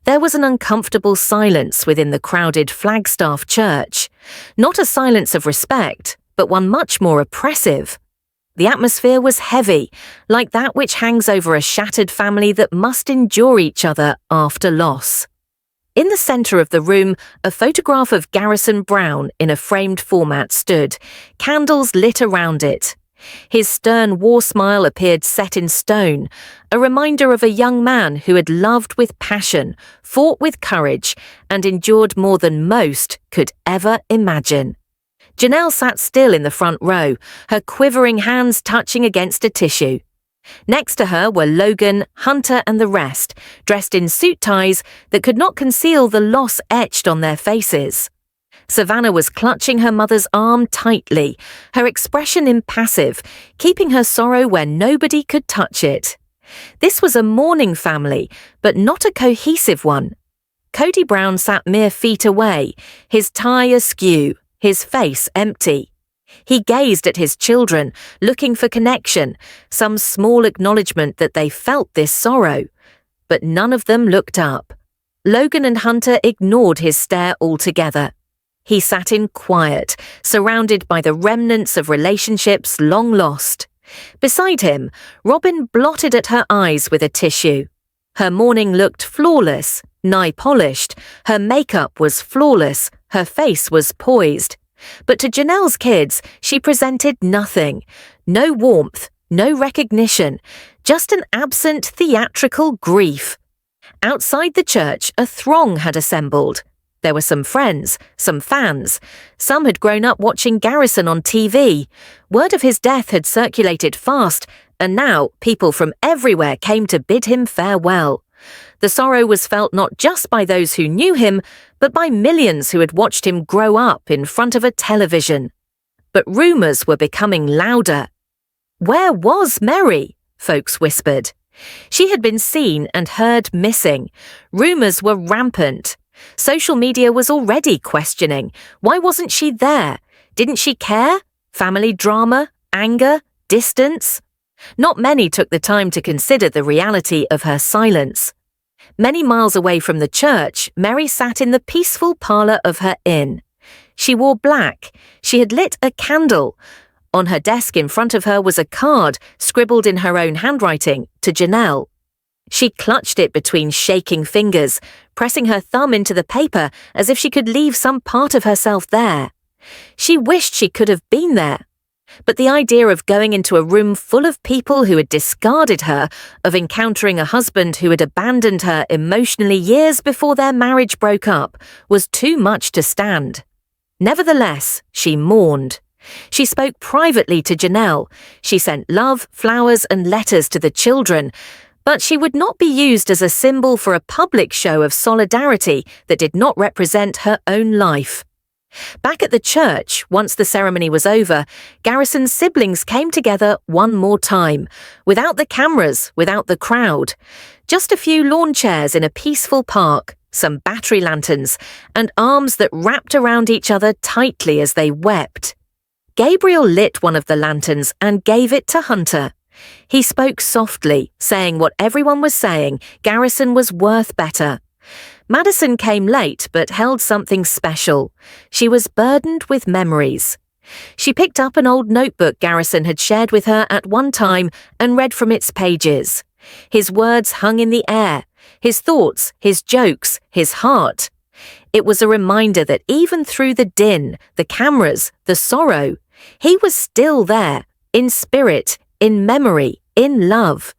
There was an uncomfortable silence within the crowded Flagstaff church. Not a silence of respect, but one much more oppressive. The atmosphere was heavy, like that which hangs over a shattered family that must endure each other after loss. In the center of the room, a photograph of Garrison Brown in a framed format stood, candles lit around it. His stern war smile appeared set in stone, a reminder of a young man who had loved with passion, fought with courage, and endured more than most could ever imagine. Janelle sat still in the front row, her quivering hands touching against a tissue. Next to her were Logan, Hunter, and the rest, dressed in suit ties that could not conceal the loss etched on their faces. Savannah was clutching her mother's arm tightly, her expression impassive, keeping her sorrow where nobody could touch it. This was a mourning family, but not a cohesive one. Cody Brown sat mere feet away, his tie askew, his face empty. He gazed at his children, looking for connection, some small acknowledgement that they felt this sorrow. But none of them looked up. Logan and Hunter ignored his stare altogether. He sat in quiet, surrounded by the remnants of relationships long lost. Beside him, Robin blotted at her eyes with a tissue. Her mourning looked flawless, nigh polished. Her makeup was flawless, her face was poised. But to Janelle's kids, she presented nothing. No warmth, no recognition, just an absent theatrical grief. Outside the church, a throng had assembled. There were some friends, some fans. Some had grown up watching Garrison on TV. Word of his death had circulated fast, and now people from everywhere came to bid him farewell. The sorrow was felt not just by those who knew him, but by millions who had watched him grow up in front of a television. But rumours were becoming louder. Where was Meri? Folks whispered. She had been seen and heard missing. Rumours were rampant. Social media was already questioning. Why wasn't she there? Didn't she care? Family drama? Anger? Distance? Not many took the time to consider the reality of her silence. Many miles away from the church, Meri sat in the peaceful parlour of her inn. She wore black. She had lit a candle. On her desk in front of her was a card, scribbled in her own handwriting, to Janelle. She clutched it between shaking fingers, pressing her thumb into the paper as if she could leave some part of herself there. She wished she could have been there. But the idea of going into a room full of people who had discarded her, of encountering a husband who had abandoned her emotionally years before their marriage broke up, was too much to stand. Nevertheless, she mourned. She spoke privately to Janelle. She sent love, flowers, and letters to the children, but she would not be used as a symbol for a public show of solidarity that did not represent her own life. Back at the church, once the ceremony was over, Garrison's siblings came together one more time, without the cameras, without the crowd. Just a few lawn chairs in a peaceful park, some battery lanterns, and arms that wrapped around each other tightly as they wept. Gabriel lit one of the lanterns and gave it to Hunter. He spoke softly, saying what everyone was saying: Garrison was worth better. Madison came late but held something special. She was burdened with memories. She picked up an old notebook Garrison had shared with her at one time and read from its pages. His words hung in the air, his thoughts, his jokes, his heart. It was a reminder that even through the din, the cameras, the sorrow, he was still there, in spirit, in memory, in love.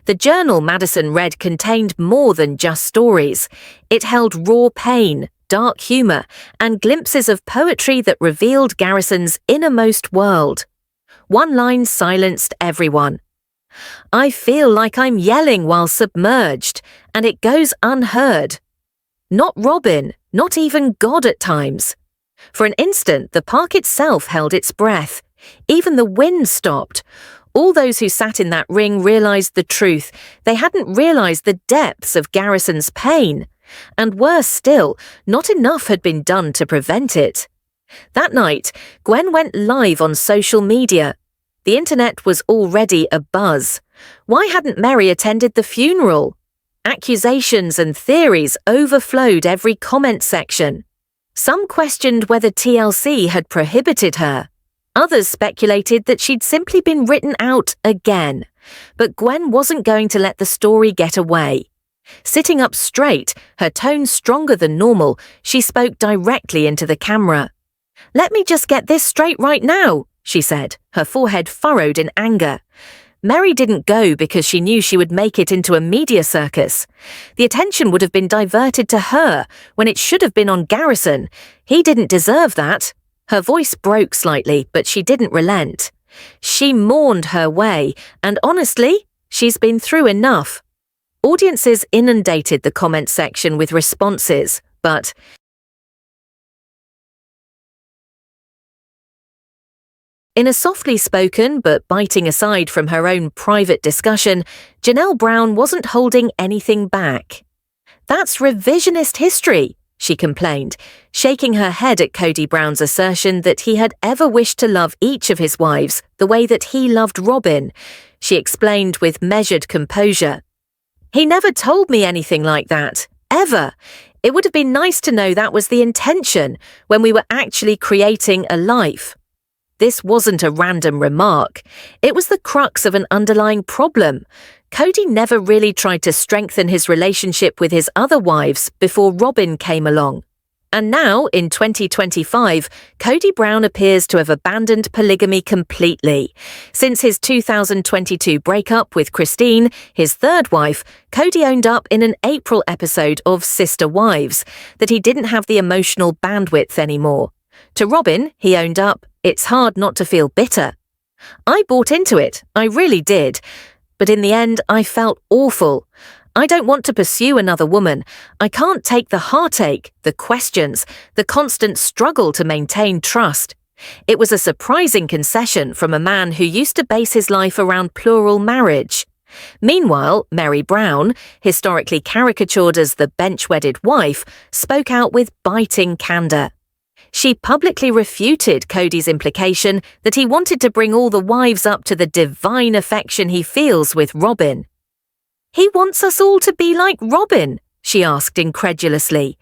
The journal Madison read contained more than just stories. It held raw pain, dark humour, and glimpses of poetry that revealed Garrison's innermost world. One line silenced everyone. "I feel like I'm yelling while submerged, and it goes unheard." Not Robin, not even God at times. For an instant, the park itself held its breath. Even the wind stopped. All those who sat in that ring realized the truth. They hadn't realized the depths of Garrison's pain. And worse still, not enough had been done to prevent it. That night, Gwen went live on social media. The internet was already abuzz. Why hadn't Meri attended the funeral? Accusations and theories overflowed every comment section. Some questioned whether TLC had prohibited her. Others speculated that she'd simply been written out again. But Gwen wasn't going to let the story get away. Sitting up straight, her tone stronger than normal, she spoke directly into the camera. "Let me just get this straight right now," she said, her forehead furrowed in anger. Meri didn't go because she knew she would make it into a media circus. The attention would have been diverted to her when it should have been on Garrison. He didn't deserve that. Her voice broke slightly, but she didn't relent. She mourned her way, and honestly, she's been through enough. Audiences inundated the comment section with responses, but in a softly spoken but biting aside from her own private discussion, Janelle Brown wasn't holding anything back. "That's revisionist history," she complained, shaking her head at Cody Brown's assertion that he had ever wished to love each of his wives the way that he loved Robin. She explained with measured composure. "He never told me anything like that, ever. It would have been nice to know that was the intention when we were actually creating a life." This wasn't a random remark. It was the crux of an underlying problem. Cody never really tried to strengthen his relationship with his other wives before Robin came along. And now, in 2025, Cody Brown appears to have abandoned polygamy completely. Since his 2022 breakup with Christine, his third wife, Cody owned up in an April episode of Sister Wives that he didn't have the emotional bandwidth anymore. To Robin, he owned up, "It's hard not to feel bitter. I bought into it, I really did. But in the end, I felt awful. I don't want to pursue another woman. I can't take the heartache, the questions, the constant struggle to maintain trust." It was a surprising concession from a man who used to base his life around plural marriage. Meanwhile, Meri Brown, historically caricatured as the bench-wedded wife, spoke out with biting candor. She publicly refuted Cody's implication that he wanted to bring all the wives up to the divine affection he feels with Robin. "He wants us all to be like Robin?" she asked incredulously.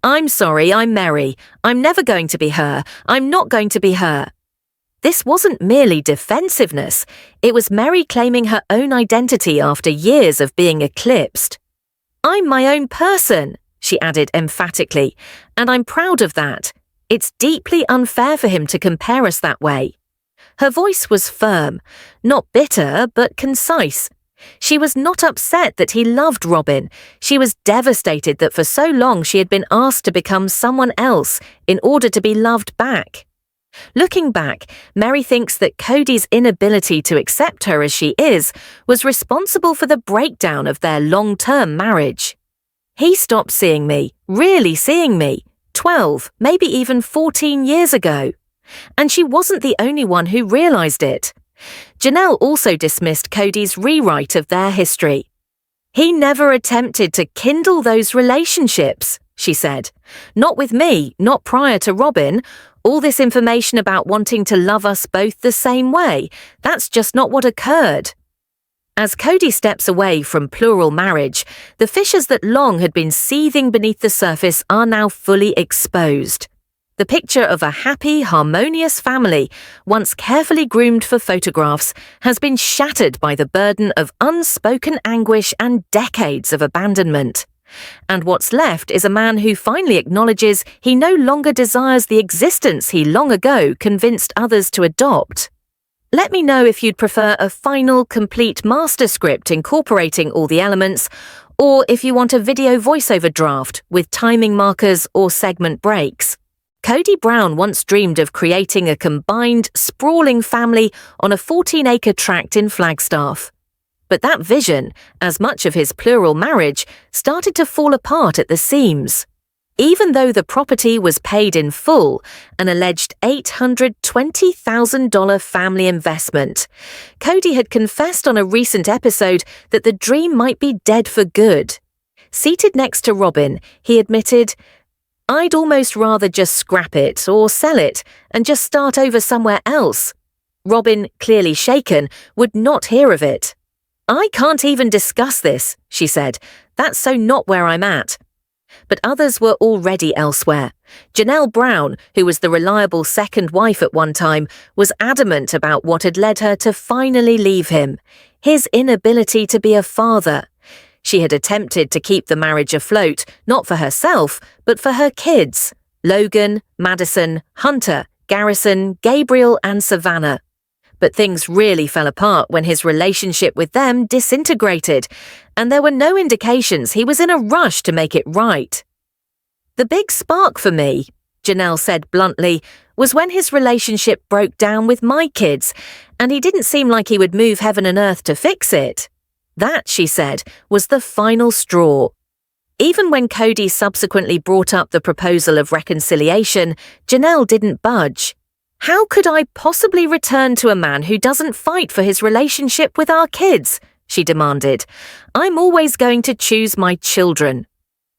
"I'm sorry, I'm Meri. I'm never going to be her. I'm not going to be her." This wasn't merely defensiveness. It was Meri claiming her own identity after years of being eclipsed. "I'm my own person," she added emphatically, "and I'm proud of that. It's deeply unfair for him to compare us that way." Her voice was firm, not bitter, but concise. She was not upset that he loved Robin. She was devastated that for so long she had been asked to become someone else in order to be loved back. Looking back, Meri thinks that Cody's inability to accept her as she is was responsible for the breakdown of their long-term marriage. "He stopped seeing me, really seeing me, 12, maybe even 14 years ago. And she wasn't the only one who realized it." Janelle also dismissed Cody's rewrite of their history. "He never attempted to kindle those relationships," she said. "Not with me, not prior to Robin. All this information about wanting to love us both the same way, that's just not what occurred." As Cody steps away from plural marriage, the fissures that long had been seething beneath the surface are now fully exposed. The picture of a happy, harmonious family, once carefully groomed for photographs, has been shattered by the burden of unspoken anguish and decades of abandonment. And what's left is a man who finally acknowledges he no longer desires the existence he long ago convinced others to adopt. Let me know if you'd prefer a final, complete master script incorporating all the elements, or if you want a video voiceover draft with timing markers or segment breaks. Cody Brown once dreamed of creating a combined, sprawling family on a 14-acre tract in Flagstaff. But that vision, as much of his plural marriage, started to fall apart at the seams. Even though the property was paid in full, an alleged $820,000 family investment, Cody had confessed on a recent episode that the dream might be dead for good. Seated next to Robin, he admitted, "I'd almost rather just scrap it or sell it and just start over somewhere else." Robin, clearly shaken, would not hear of it. "I can't even discuss this," she said. "That's so not where I'm at." But others were already elsewhere. Janelle Brown, who was the reliable second wife at one time, was adamant about what had led her to finally leave him: his inability to be a father. She had attempted to keep the marriage afloat, not for herself, but for her kids: Logan, Madison, Hunter, Garrison, Gabriel, and Savannah. But things really fell apart when his relationship with them disintegrated, and there were no indications he was in a rush to make it right. "The big spark for me," Janelle said bluntly, "was when his relationship broke down with my kids, and he didn't seem like he would move heaven and earth to fix it. That," she said, "was the final straw." Even when Cody subsequently brought up the proposal of reconciliation, Janelle didn't budge. "How could I possibly return to a man who doesn't fight for his relationship with our kids?" she demanded. "I'm always going to choose my children."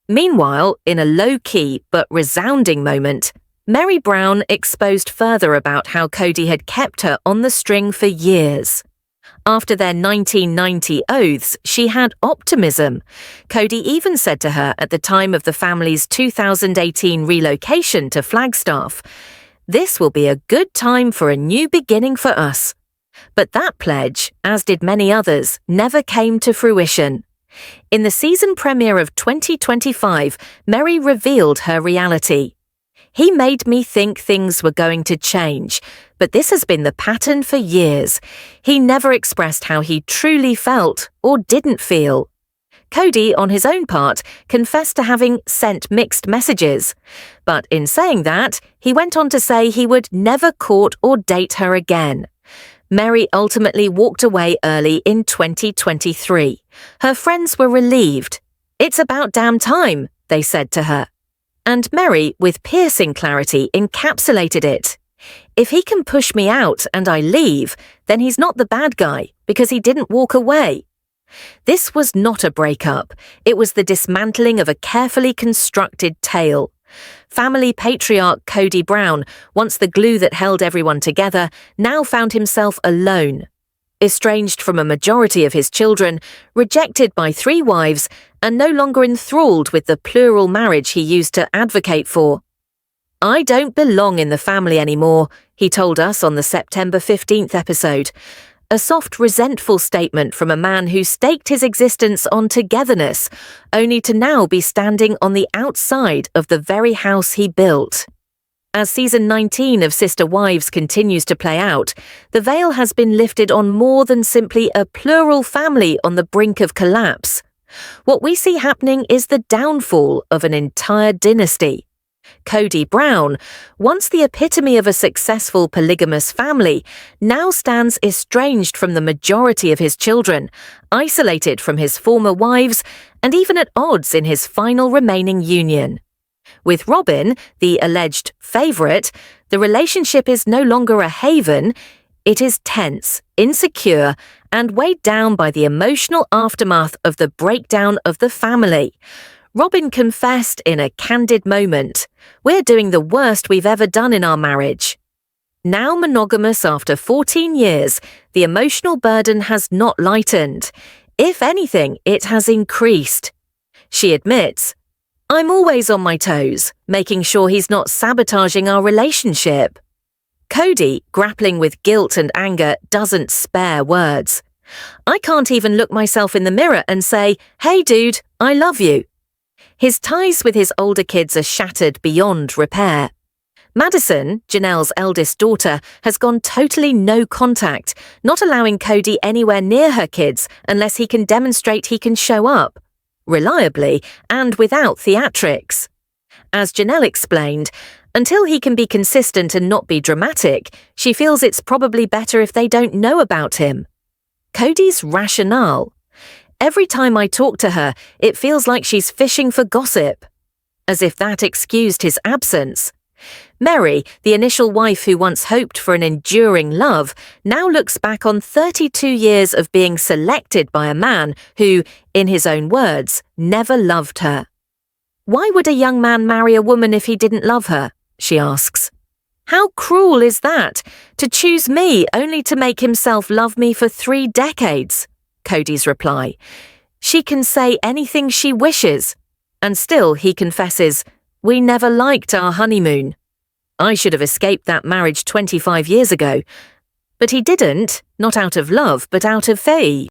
Meanwhile, in a low-key but resounding moment, Meri Brown exposed further about how Cody had kept her on the string for years. After their 1990 oaths, she had optimism. Cody even said to her at the time of the family's 2018 relocation to Flagstaff, "This will be a good time for a new beginning for us." But that pledge, as did many others, never came to fruition. In the season premiere of 2025, Meri revealed her reality. "He made me think things were going to change, but this has been the pattern for years. He never expressed how he truly felt or didn't feel." Cody, on his own part, confessed to having sent mixed messages. But in saying that, he went on to say he would never court or date her again. Meri ultimately walked away early in 2023. Her friends were relieved. "It's about damn time," they said to her. And Meri, with piercing clarity, encapsulated it. "If he can push me out and I leave, then he's not the bad guy because he didn't walk away." This was not a breakup. It was the dismantling of a carefully constructed tale. Family patriarch Cody Brown, once the glue that held everyone together, now found himself alone. Estranged from a majority of his children, rejected by 3 wives, and no longer enthralled with the plural marriage he used to advocate for. "I don't belong in the family anymore," he told us on the September 15th episode. A soft, resentful statement from a man who staked his existence on togetherness, only to now be standing on the outside of the very house he built. As season 19 of Sister Wives continues to play out, the veil has been lifted on more than simply a plural family on the brink of collapse. What we see happening is the downfall of an entire dynasty. Cody Brown, once the epitome of a successful polygamous family, now stands estranged from the majority of his children, isolated from his former wives, and even at odds in his final remaining union. With Robin, the alleged favourite, the relationship is no longer a haven. It is tense, insecure, and weighed down by the emotional aftermath of the breakdown of the family. Robin confessed in a candid moment, "We're doing the worst we've ever done in our marriage." Now monogamous after 14 years, the emotional burden has not lightened. If anything, it has increased. She admits, "I'm always on my toes, making sure he's not sabotaging our relationship." Cody, grappling with guilt and anger, doesn't spare words. "I can't even look myself in the mirror and say, 'Hey dude, I love you.'" His ties with his older kids are shattered beyond repair. Madison, Janelle's eldest daughter, has gone totally no contact, not allowing Cody anywhere near her kids unless he can demonstrate he can show up, reliably and without theatrics. As Janelle explained, until he can be consistent and not be dramatic, she feels it's probably better if they don't know about him. Cody's rationale: "Every time I talk to her, it feels like she's fishing for gossip." As if that excused his absence. Meri, the initial wife who once hoped for an enduring love, now looks back on 32 years of being selected by a man who, in his own words, never loved her. "Why would a young man marry a woman if he didn't love her?" she asks. "How cruel is that, to choose me only to make himself love me for 3 decades? Cody's reply. She can say anything she wishes. And still he confesses, "We never liked our honeymoon. I should have escaped that marriage 25 years ago." But he didn't, not out of love, but out of fear.